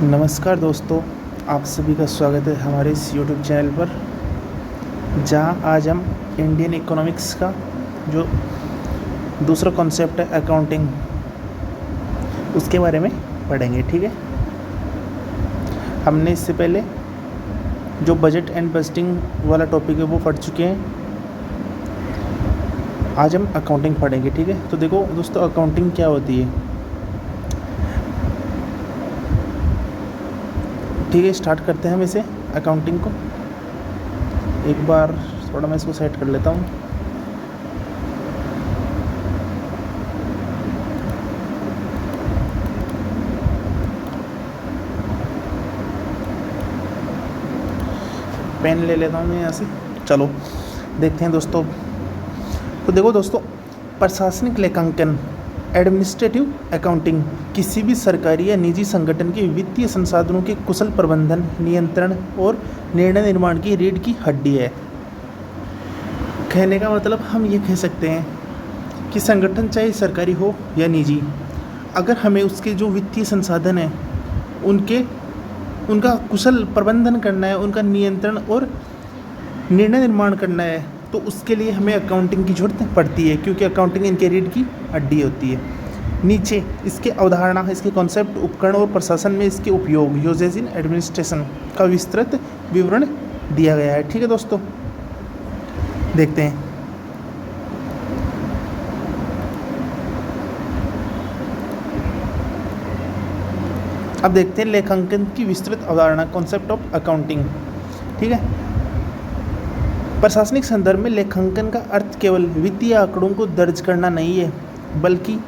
नमस्कार दोस्तों, आप सभी का स्वागत है हमारे इस YouTube चैनल पर, जहां आज हम इंडियन इकोनॉमिक्स का जो दूसरा कॉन्सेप्ट है अकाउंटिंग, उसके बारे में पढ़ेंगे। ठीक है, हमने इससे पहले जो बजट एंड बजटिंग वाला टॉपिक है वो पढ़ चुके हैं। आज हम अकाउंटिंग पढ़ेंगे। ठीक है, तो देखो दोस्तों, अकाउंटिंग क्या होती है। ठीक है, स्टार्ट करते हैं हम इसे अकाउंटिंग को। एक बार थोड़ा मैं इसको सेट कर लेता हूँ। पेन ले लेता हूँ मैं यहाँ से। चलो देखते हैं दोस्तों। तो देखो दोस्तों, प्रशासनिक लेखांकन एडमिनिस्ट्रेटिव अकाउंटिंग किसी भी सरकारी या निजी संगठन के वित्तीय संसाधनों के कुशल प्रबंधन, नियंत्रण और निर्णय निर्माण की रीढ़ की हड्डी है। कहने का मतलब हम ये कह सकते हैं कि संगठन चाहे सरकारी हो या निजी, अगर हमें उसके जो वित्तीय संसाधन हैं उनका कुशल प्रबंधन करना है, उनका नियंत्रण और निर्णय निर्माण करना है, तो उसके लिए हमें अकाउंटिंग की ज़रूरत पड़ती है, क्योंकि अकाउंटिंग इनके रीढ़ की हड्डी होती है। नीचे इसके अवधारणा, इसके कॉन्सेप्ट, उपकरण और प्रशासन में इसके उपयोग, यूजेज इन एडमिनिस्ट्रेशन का विस्तृत विवरण दिया गया है। ठीक है दोस्तों, देखते हैं। अब देखते हैं लेखांकन की विस्तृत अवधारणा, कॉन्सेप्ट ऑफ अकाउंटिंग। ठीक है, प्रशासनिक संदर्भ में लेखांकन का अर्थ केवल वित्तीय आंकड़ों को दर्ज करना नहीं है, बल्कि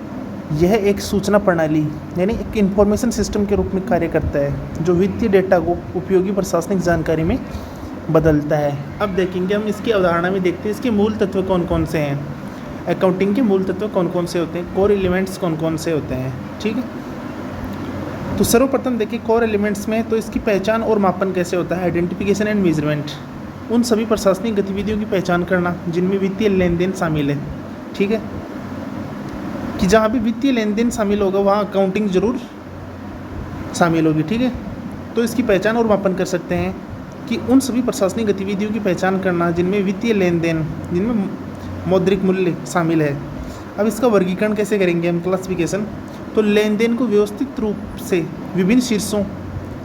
यह एक सूचना प्रणाली यानी एक इंफॉर्मेशन सिस्टम के रूप में कार्य करता है, जो वित्तीय डेटा को उपयोगी प्रशासनिक जानकारी में बदलता है। अब देखेंगे हम इसकी अवधारणा में, देखते हैं इसके मूल तत्व कौन कौन से हैं। अकाउंटिंग के मूल तत्व कौन कौन से होते हैं, कोर एलिमेंट्स कौन कौन से होते हैं। ठीक है, तो सर्वप्रथम देखिए कोर एलिमेंट्स में, तो इसकी पहचान और मापन कैसे होता है। आइडेंटिफिकेशन एंड मेजरमेंट, उन सभी प्रशासनिक गतिविधियों की पहचान करना जिनमें वित्तीय लेन देन शामिल है। ठीक है, कि जहाँ भी वित्तीय लेन देन शामिल होगा वहाँ अकाउंटिंग जरूर शामिल होगी। ठीक है, तो इसकी पहचान और मापन कर सकते हैं कि उन सभी प्रशासनिक गतिविधियों की पहचान करना जिनमें वित्तीय लेन देन, जिनमें मौद्रिक मूल्य शामिल है। अब इसका वर्गीकरण कैसे करेंगे हम, क्लासिफिकेशन। तो लेन देन को व्यवस्थित रूप से विभिन्न शीर्षों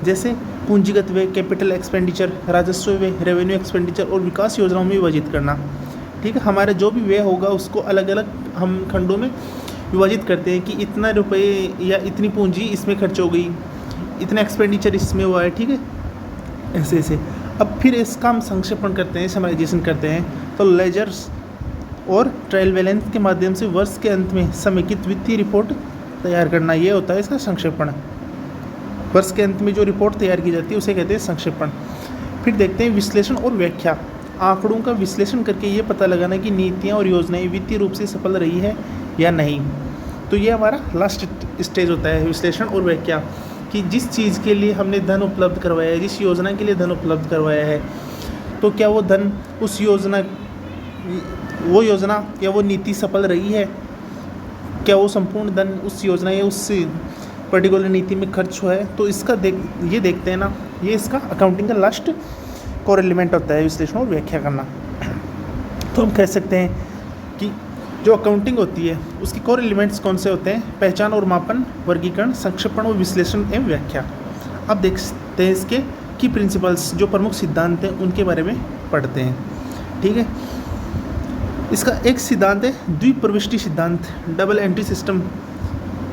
जैसे पूंजीगत व्यय, कैपिटल एक्सपेंडिचर, राजस्व व्यय, रेवेन्यू एक्सपेंडिचर और विकास योजनाओं में विभाजित करना। ठीक है, हमारा जो भी व्यय होगा उसको अलग अलग हम खंडों में विभाजित करते हैं कि इतना रुपए या इतनी पूंजी इसमें खर्च हो गई, इतना एक्सपेंडिचर इसमें हुआ है। ठीक है, ऐसे ऐसे। अब फिर इसका हम संक्षेपण करते हैं, समराइजेशन करते हैं। तो लेजर्स और ट्रायल बैलेंस के माध्यम से वर्ष के अंत में समेकित वित्तीय रिपोर्ट तैयार करना, ये होता है इसका संक्षेपण। वर्ष के अंत में जो रिपोर्ट तैयार की जाती है उसे कहते हैं संक्षेपण। फिर देखते हैं विश्लेषण और व्याख्या। आंकड़ों का विश्लेषण करके ये पता लगाना कि नीतियाँ और योजनाएं वित्तीय रूप से सफल रही है या नहीं। तो ये हमारा लास्ट स्टेज होता है, विश्लेषण और व्याख्या, कि जिस चीज़ के लिए हमने धन उपलब्ध करवाया है, जिस योजना के लिए धन उपलब्ध करवाया है, तो क्या वो धन उस योजना या वो नीति सफल रही है, क्या वो संपूर्ण धन उस योजना या उस पर्टिकुलर नीति में खर्च हुआ है। तो इसका ये देखते हैं ना, ये इसका अकाउंटिंग का लास्ट कोर एलिमेंट होता है, विश्लेषण और व्याख्या करना। तो हम कह सकते हैं कि जो अकाउंटिंग होती है उसकी कोर एलिमेंट्स कौन से होते हैं, पहचान और मापन, वर्गीकरण, संक्षेपण और विश्लेषण एवं व्याख्या। अब देखते हैं इसके की प्रिंसिपल्स, जो प्रमुख सिद्धांत हैं उनके बारे में पढ़ते हैं। ठीक है, इसका एक सिद्धांत है द्विप्रविष्टि सिद्धांत, डबल एंट्री सिस्टम।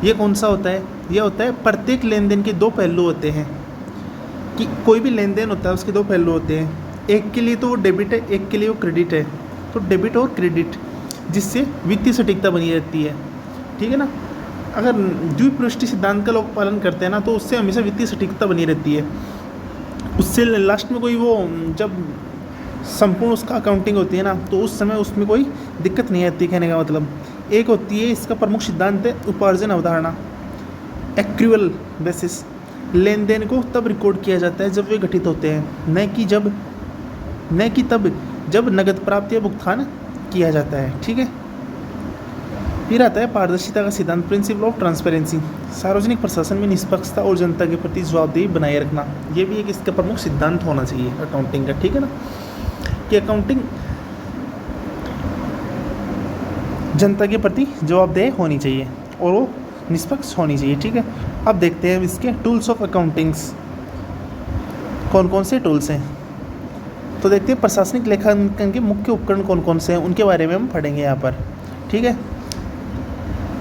ये कौन सा होता है, यह होता है प्रत्येक लेन देन के दो पहलू होते हैं, कि कोई भी लेन देन होता है उसके दो पहलू होते हैं, एक के लिए तो वो डेबिट है, एक के लिए वो क्रेडिट है। तो डेबिट और क्रेडिट, जिससे वित्तीय सटीकता बनी रहती है। ठीक है ना, अगर द्विप्रविष्टि सिद्धांत का लोग पालन करते हैं ना, तो उससे हमेशा वित्तीय सटीकता बनी रहती है। उससे लास्ट में कोई वो जब संपूर्ण उसका अकाउंटिंग होती है ना, तो उस समय उसमें कोई दिक्कत नहीं आती। कहने का मतलब, एक होती है इसका प्रमुख सिद्धांत है उपार्जन अवधारणा, एक्रूअल बेसिस। लेन देन को तब रिकॉर्ड किया जाता है जब वे घटित होते हैं, न कि तब जब नगद प्राप्ति या भुगतान किया जाता है। ठीक है, फिर आता है पारदर्शिता का सिद्धांत, प्रिंसिपल ऑफ ट्रांसपेरेंसी, सार्वजनिक प्रशासन में निष्पक्षता और जनता के प्रति जवाबदेही बनाए रखना। ये भी एक इसका प्रमुख सिद्धांत होना चाहिए अकाउंटिंग का, ठीक है ना, कि अकाउंटिंग जनता के प्रति जवाबदेह होनी चाहिए और वो निष्पक्ष होनी चाहिए, ठीक है। अब देखते हैं इसके टूल्स ऑफ अकाउंटिंग्स कौन कौन से टूल्स हैं। तो देखते हैं प्रशासनिक लेखांकन के मुख्य उपकरण कौन कौन से हैं, उनके बारे में हम पढ़ेंगे यहाँ पर, ठीक है।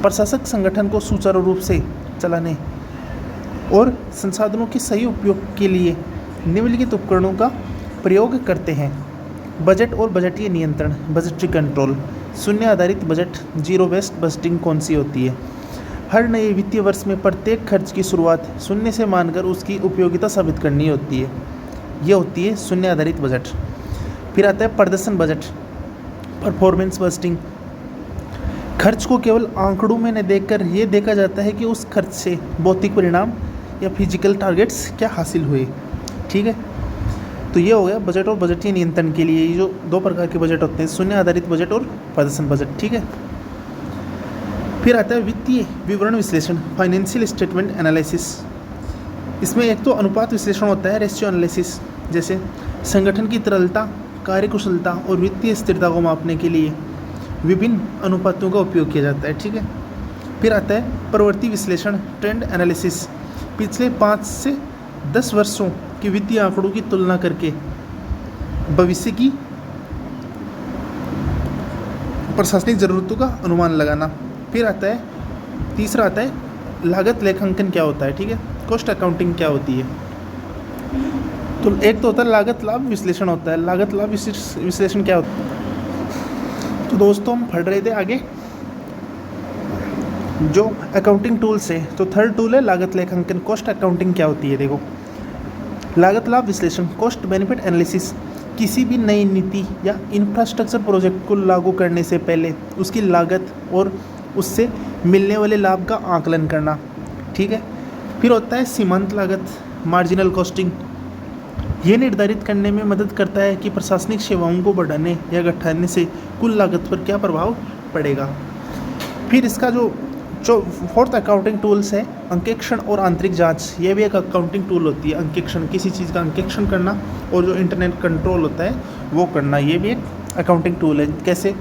प्रशासक संगठन को सुचारू रूप से चलाने और संसाधनों के सही उपयोग के लिए निम्नलिखित उपकरणों का प्रयोग करते हैं। बजट और बजटीय नियंत्रण, बजटरी कंट्रोल, शून्य आधारित बजट, जीरो बेस्ड बजटिंग कौन सी होती है। हर नए वित्तीय वर्ष में प्रत्येक खर्च की शुरुआत शून्य से मानकर उसकी उपयोगिता साबित करनी होती है, यह होती है शून्य आधारित बजट। फिर आता है प्रदर्शन बजट, परफॉर्मेंस बजटिंग, खर्च को केवल आंकड़ों में न देखकर ये देखा जाता है कि उस खर्च से भौतिक परिणाम या फिजिकल टारगेट्स क्या हासिल हुए, ठीक है। तो ये हो गया बजट और बजटीय नियंत्रण के लिए। ये जो दो प्रकार के बजट होते हैं, शून्य आधारित बजट और प्रदर्शन बजट, ठीक है। फिर आता है वित्तीय विवरण विश्लेषण, फाइनेंशियल स्टेटमेंट एनालिसिस। इसमें एक तो अनुपात विश्लेषण होता है, रेशियो एनालिसिस, जैसे संगठन की तरलता, कार्यकुशलता और वित्तीय स्थिरता को मापने के लिए विभिन्न अनुपातों का उपयोग किया जाता है, ठीक है। फिर आता है प्रवृत्ति विश्लेषण, ट्रेंड एनालिसिस, पिछले 5 से 10 वर्षों के वित्तीय आंकड़ों की तुलना करके भविष्य की प्रशासनिक ज़रूरतों का अनुमान लगाना। फिर आता है तीसरा आता है लागत लेखांकन क्या होता है, ठीक है, कॉस्ट अकाउंटिंग क्या होती है। तो एक तो होता है लागत लाभ विश्लेषण होता है, लागत लाभ विश्लेषण क्या होता है। तो दोस्तों हम पढ़ रहे थे आगे जो अकाउंटिंग टूल्स है, तो थर्ड टूल है लागत लेखांकन, कॉस्ट अकाउंटिंग क्या होती है। देखो, लागत लाभ विश्लेषण, कॉस्ट बेनिफिट एनालिसिस, किसी भी नई नीति या इंफ्रास्ट्रक्चर प्रोजेक्ट को लागू करने से पहले उसकी लागत और उससे मिलने वाले लाभ का आकलन करना, ठीक है। फिर होता है सीमांत लागत, मार्जिनल कॉस्टिंग, ये निर्धारित करने में मदद करता है कि प्रशासनिक सेवाओं को बढ़ाने या घटाने से कुल लागत पर क्या प्रभाव पड़ेगा। फिर इसका जो फोर्थ अकाउंटिंग टूल्स है अंकेक्षण और आंतरिक जांच, ये भी एक अकाउंटिंग टूल होती है। अंकेक्षण, किसी चीज़ का अंकेक्षण करना और जो इंटरनेट कंट्रोल होता है वो करना, ये भी एक अकाउंटिंग टूल है। कैसे,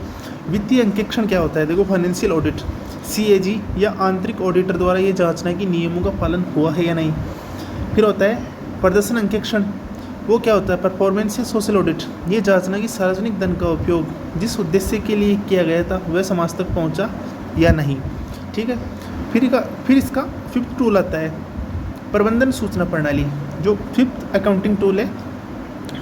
वित्तीय अंकेक्षण क्या होता है। देखो, फाइनेंशियल ऑडिट, CAG या आंतरिक ऑडिटर द्वारा ये जांचना कि नियमों का पालन हुआ है या नहीं। फिर होता है प्रदर्शन अंकेक्षण, वो क्या होता है, परफॉर्मेंस या सोशल ऑडिट, ये जांचना कि सार्वजनिक धन का उपयोग जिस उद्देश्य के लिए किया गया था वह समाज तक पहुंचा या नहीं, ठीक है। फिर इसका फिफ्थ टूल आता है प्रबंधन सूचना प्रणाली, जो फिफ्थ अकाउंटिंग टूल है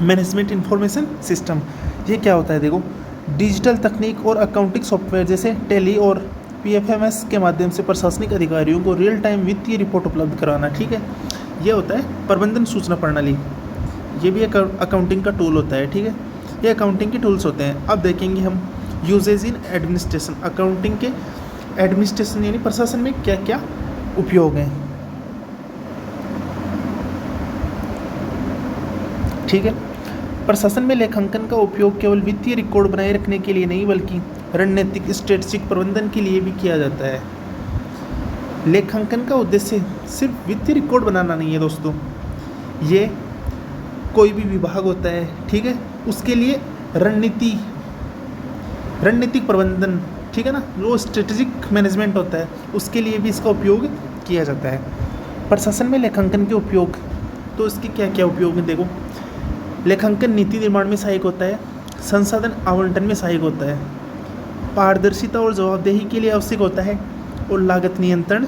मैनेजमेंट इंफॉर्मेशन सिस्टम। ये क्या होता है, देखो, डिजिटल तकनीक और अकाउंटिंग सॉफ्टवेयर जैसे टेली और PFMS के माध्यम से प्रशासनिक अधिकारियों को रियल टाइम वित्तीय रिपोर्ट उपलब्ध कराना, ठीक है। ये होता है प्रबंधन सूचना प्रणाली, ये भी एक अकाउंटिंग का टूल होता है, ठीक है। ये अकाउंटिंग के टूल्स होते हैं। अब देखेंगे हम यूजेज इन एडमिनिस्ट्रेशन, अकाउंटिंग के एडमिनिस्ट्रेशन यानी प्रशासन में क्या क्या उपयोग हैं, ठीक है। प्रशासन में लेखांकन का उपयोग केवल वित्तीय रिकॉर्ड बनाए रखने के लिए नहीं बल्कि रणनीतिक स्ट्रेटेजिक प्रबंधन के लिए भी किया जाता है। लेखांकन का उद्देश्य सिर्फ वित्तीय रिकॉर्ड बनाना नहीं है दोस्तों, ये कोई भी विभाग होता है, ठीक है, उसके लिए रणनीतिक प्रबंधन, ठीक है ना, जो स्ट्रेटेजिक मैनेजमेंट होता है उसके लिए भी इसका उपयोग किया जाता है। प्रशासन में लेखांकन के उपयोग, तो इसके क्या क्या उपयोग हैं। देखो, लेखांकन नीति निर्माण में सहायक होता है, संसाधन आवंटन में सहायक होता है, पारदर्शिता और जवाबदेही के लिए आवश्यक होता है, और लागत नियंत्रण,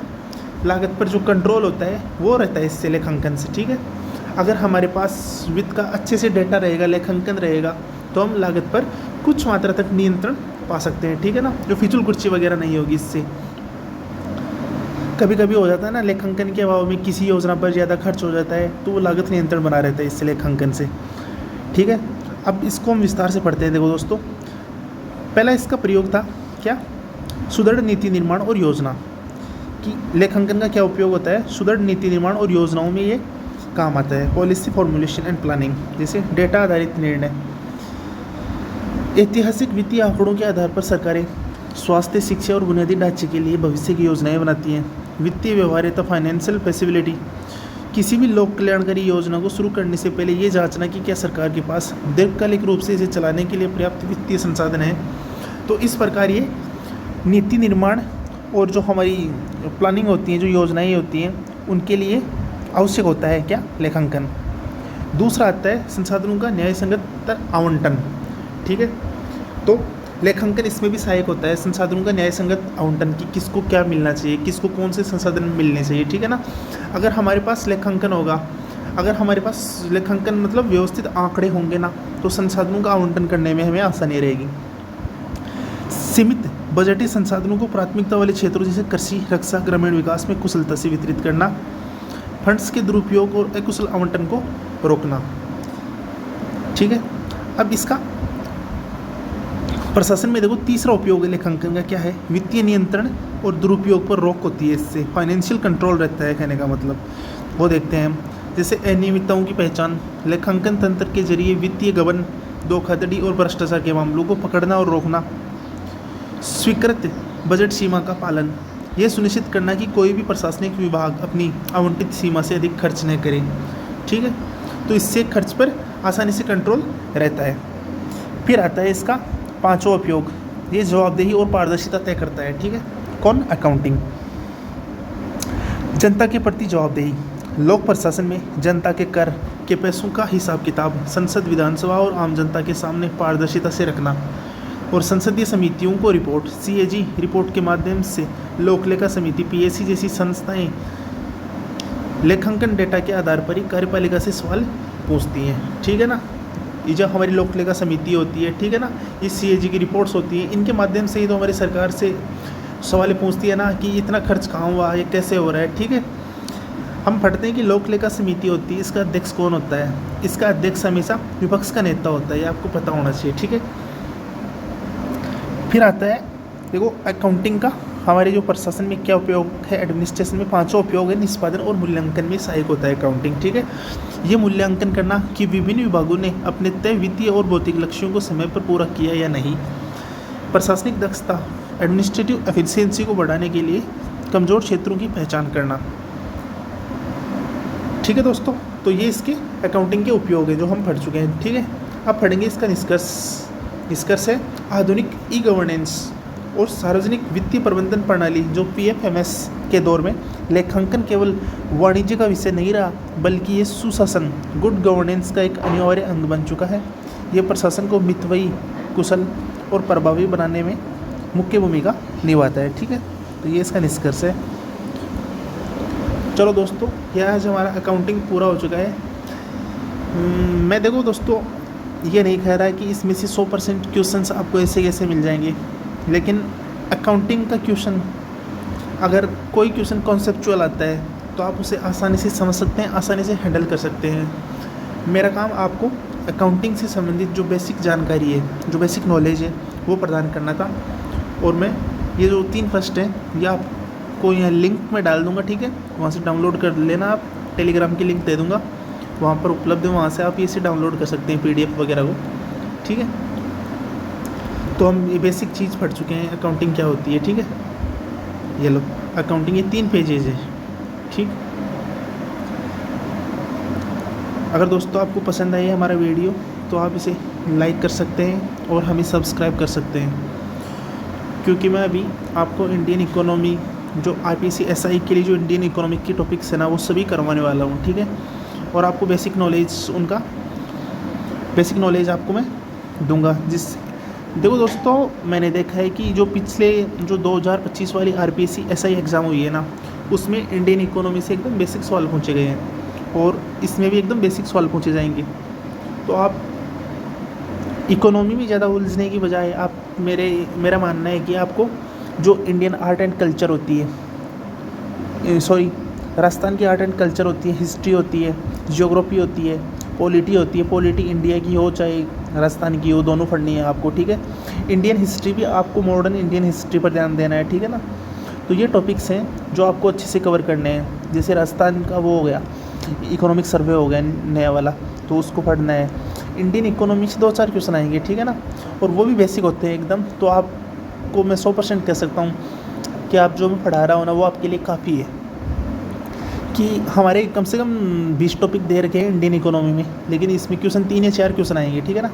लागत पर जो कंट्रोल होता है वो रहता है इससे, लेखांकन से, ठीक है। अगर हमारे पास वित्त का अच्छे से डेटा रहेगा, लेखांकन रहेगा, तो हम लागत पर कुछ मात्रा तक नियंत्रण पा सकते हैं, ठीक है ना, जो फिजूल खर्ची वगैरह नहीं होगी इससे। कभी कभी हो जाता है ना, लेखांकन के अभाव में किसी योजना पर ज़्यादा खर्च हो जाता है, तो वो लागत नियंत्रण बना रहता है इससे, लेखांकन से, ठीक है। अब इसको हम विस्तार से पढ़ते हैं। देखो दोस्तों, पहला इसका प्रयोग था क्या, सुदृढ़ नीति निर्माण और योजना, कि लेखांकन का क्या उपयोग होता है, सुदृढ़ नीति निर्माण और योजनाओं में ये काम आता है। पॉलिसी फॉर्मुलेशन एंड प्लानिंग, जैसे डेटा आधारित निर्णय, ऐतिहासिक वित्तीय आंकड़ों के आधार पर सरकारें स्वास्थ्य, शिक्षा और बुनियादी ढांचे के लिए भविष्य की योजनाएं बनाती हैं। वित्तीय व्यवहार्यता, फाइनेंशियल फ्लेक्सिबिलिटी, किसी भी लोक कल्याणकारी योजना को शुरू करने से पहले ये जांचना कि क्या सरकार के पास दीर्घकालिक रूप से इसे चलाने के लिए पर्याप्त वित्तीय संसाधन है। तो इस प्रकार ये नीति निर्माण और जो हमारी प्लानिंग होती है, जो योजनाएं होती हैं, उनके लिए आवश्यक होता है क्या, लेखांकन। दूसरा आता है संसाधनों का न्यायसंगत आवंटन। ठीक है, तो लेखांकन इसमें भी सहायक होता है, संसाधनों का न्यायसंगत आवंटन की किसको क्या मिलना चाहिए, किसको कौन से संसाधन मिलने चाहिए। ठीक है ना, अगर हमारे पास लेखांकन होगा, अगर हमारे पास लेखांकन मतलब व्यवस्थित आंकड़े होंगे ना, तो संसाधनों का आवंटन करने में हमें आसानी रहेगी। सीमित बजटीय संसाधनों को प्राथमिकता वाले क्षेत्रों जैसे कृषि, रक्षा, ग्रामीण विकास में कुशलता से वितरित करना, फंड्स के दुरुपयोग और अकुशल आवंटन को रोकना। ठीक है, अब इसका प्रशासन में देखो तीसरा उपयोग है लेखांकन का, क्या है, वित्तीय नियंत्रण और दुरुपयोग पर रोक होती है, इससे फाइनेंशियल कंट्रोल रहता है, कहने का मतलब वो देखते हैं हम। जैसे अनियमितताओं की पहचान, लेखांकन तंत्र के जरिए वित्तीय गबन, धोखाधड़ी और भ्रष्टाचार के मामलों को पकड़ना और रोकना। स्वीकृत बजट सीमा का पालन, यह सुनिश्चित करना कि कोई भी प्रशासनिक विभाग अपनी आवंटित सीमा से अधिक खर्च न करे। ठीक है, तो इससे खर्च पर आसानी से कंट्रोल रहता है। फिर आता है इसका पांचवा उपयोग, ये जवाबदेही और पारदर्शिता तय करता है। ठीक है, कौन, अकाउंटिंग। जनता के प्रति जवाबदेही, लोक प्रशासन में जनता के कर के पैसों का हिसाब किताब संसद, विधानसभा और आम जनता के सामने पारदर्शिता से रखना, और संसदीय समितियों को रिपोर्ट, सीएजी रिपोर्ट के माध्यम से लोक लेखा समिति, पीएससी जैसी संस्थाएं लेखांकन डेटा के आधार पर ही कार्यपालिका से सवाल पूछती हैं। ठीक है ना, ये जो हमारी लोक लेखा समिति होती है, ठीक है ना, ये सीएजी की रिपोर्ट्स होती हैं, इनके माध्यम से ही तो हमारी सरकार से सवाल पूछती है ना कि इतना खर्च कहाँ हुआ, ये कैसे हो रहा है। ठीक है, हम पढ़ते हैं कि लोक लेखा समिति होती है, इसका अध्यक्ष कौन होता है, इसका अध्यक्ष हमेशा विपक्ष का नेता होता है, ये आपको पता होना चाहिए। ठीक है, फिर आता है देखो अकाउंटिंग का हमारे जो प्रशासन में क्या उपयोग है, एडमिनिस्ट्रेशन में पांचों उपयोग है, निष्पादन और मूल्यांकन में सहायक होता है अकाउंटिंग। ठीक है, ये मूल्यांकन करना कि विभिन्न विभागों ने अपने तय वित्तीय और भौतिक लक्ष्यों को समय पर पूरा किया या नहीं। प्रशासनिक दक्षता, एडमिनिस्ट्रेटिव एफिशिएंसी को बढ़ाने के लिए कमजोर क्षेत्रों की पहचान करना। ठीक है दोस्तों, तो ये इसके अकाउंटिंग के उपयोग है जो हम पढ़ चुके हैं। ठीक है, अब पढ़ेंगे इसका निष्कर्ष है आधुनिक ई गवर्नेंस और सार्वजनिक वित्तीय प्रबंधन प्रणाली जो पीएफएमएस के दौर में लेखांकन केवल वाणिज्य का विषय नहीं रहा, बल्कि ये सुशासन, गुड गवर्नेंस का एक अनिवार्य अंग बन चुका है। ये प्रशासन को मितव्ययी, कुशल और प्रभावी बनाने में मुख्य भूमिका निभाता है। ठीक है, तो ये इसका निष्कर्ष है। चलो दोस्तों, यह आज हमारा अकाउंटिंग पूरा हो चुका है। मैं देखो दोस्तों ये नहीं कह रहा है कि इसमें से 100% क्वेश्चंस आपको ऐसे कैसे मिल जाएंगे, लेकिन अकाउंटिंग का क्वेश्चन अगर कोई क्वेश्चन कॉन्सेप्चुअल आता है तो आप उसे आसानी से समझ सकते हैं, आसानी से हैंडल कर सकते हैं। मेरा काम आपको अकाउंटिंग से संबंधित जो बेसिक जानकारी है, जो बेसिक नॉलेज है, वो प्रदान करना था। और मैं ये जो 3 फर्स्ट हैं ये आपको यहाँ लिंक में डाल दूँगा। ठीक है, वहाँ से डाउनलोड कर लेना आप, टेलीग्राम की लिंक दे दूँगा, वहाँ पर उपलब्ध है, वहाँ से आप इसे डाउनलोड कर सकते हैं पीडीएफ वगैरह को। ठीक है, तो हम ये बेसिक चीज़ पढ़ चुके हैं, अकाउंटिंग क्या होती है। ठीक है, ये लो अकाउंटिंग, ये 3 पेजेज है। ठीक, अगर दोस्तों आपको पसंद आई हमारा वीडियो तो आप इसे लाइक कर सकते हैं और हमें सब्सक्राइब कर सकते हैं, क्योंकि मैं अभी आपको इंडियन इकोनॉमी जो आईपीसी एसआई के लिए जो इंडियन इकोनॉमिक की टॉपिक्स है ना, वो सभी करवाने वाला हूँ। ठीक है, और आपको बेसिक नॉलेज, उनका बेसिक नॉलेज आपको मैं दूंगा। देखो दोस्तों, मैंने देखा है कि जो पिछले जो 2025 वाली आरपीएससी एसआई एग्ज़ाम हुई है ना, उसमें इंडियन इकोनॉमी से एकदम बेसिक सवाल पूछे गए हैं और इसमें भी एकदम बेसिक सवाल पूछे जाएंगे। तो आप इकोनॉमी में ज़्यादा उलझने की बजाय आप मेरा मानना है कि आपको जो इंडियन आर्ट एंड कल्चर होती है, राजस्थान की आर्ट एंड कल्चर होती है, हिस्ट्री होती है, ज्योग्राफी होती है, पॉलिटी होती है, पॉलिटी इंडिया की हो चाहे राजस्थान की हो, दोनों पढ़नी है आपको। ठीक है, इंडियन हिस्ट्री भी आपको मॉडर्न इंडियन हिस्ट्री पर ध्यान देना है। ठीक है ना, तो ये टॉपिक्स हैं जो आपको अच्छे से कवर करने हैं। जैसे राजस्थान का वो हो गया, इकोनॉमिक सर्वे हो गया नया वाला, तो उसको पढ़ना है। इंडियन इकोनॉमी से 2-4 क्वेश्चन आएंगे। ठीक है ना, और वो भी बेसिक होते हैं एकदम, तो आप आपको मैं 100% कह सकता हूँ कि आप जो मैं पढ़ा रहा हूँ ना वो आपके लिए काफ़ी है। कि हमारे कम से कम 20 टॉपिक दे रखे हैं इंडियन इकोनॉमी में, लेकिन इसमें क्वेश्चन 3 या 4 क्वेश्चन आएंगे, ठीक है ना।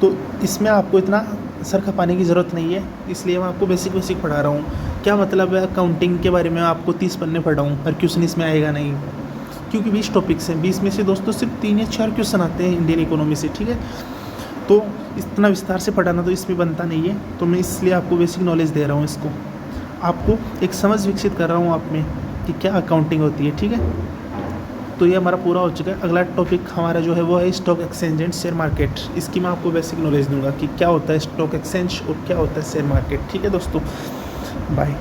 तो इसमें आपको इतना सर खपाने की ज़रूरत नहीं है, इसलिए मैं आपको बेसिक बेसिक पढ़ा रहा हूँ। क्या मतलब है अकाउंटिंग के बारे में आपको 30 पन्ने पढ़ा हूँ और क्वेश्चन इसमें आएगा नहीं, क्योंकि 20 टॉपिक्स हैं, 20 में से दोस्तों सिर्फ 3 या 4 क्वेश्चन आते हैं इंडियन इकोनॉमी से, ठीक है। तो इतना विस्तार से पढ़ाना तो इसमें बनता नहीं है, तो मैं इसलिए आपको बेसिक नॉलेज दे रहा हूँ। इसको आपको एक समझ विकसित कर रहा हूँ आप में कि क्या अकाउंटिंग होती है, ठीक है। तो ये हमारा पूरा हो चुका है। अगला टॉपिक हमारा जो है वो है stock exchange and share market. इसकी मैं आपको बेसिक नॉलेज दूंगा कि क्या होता है स्टॉक एक्सचेंज और क्या होता है शेयर मार्केट, ठीक है दोस्तों। बाय।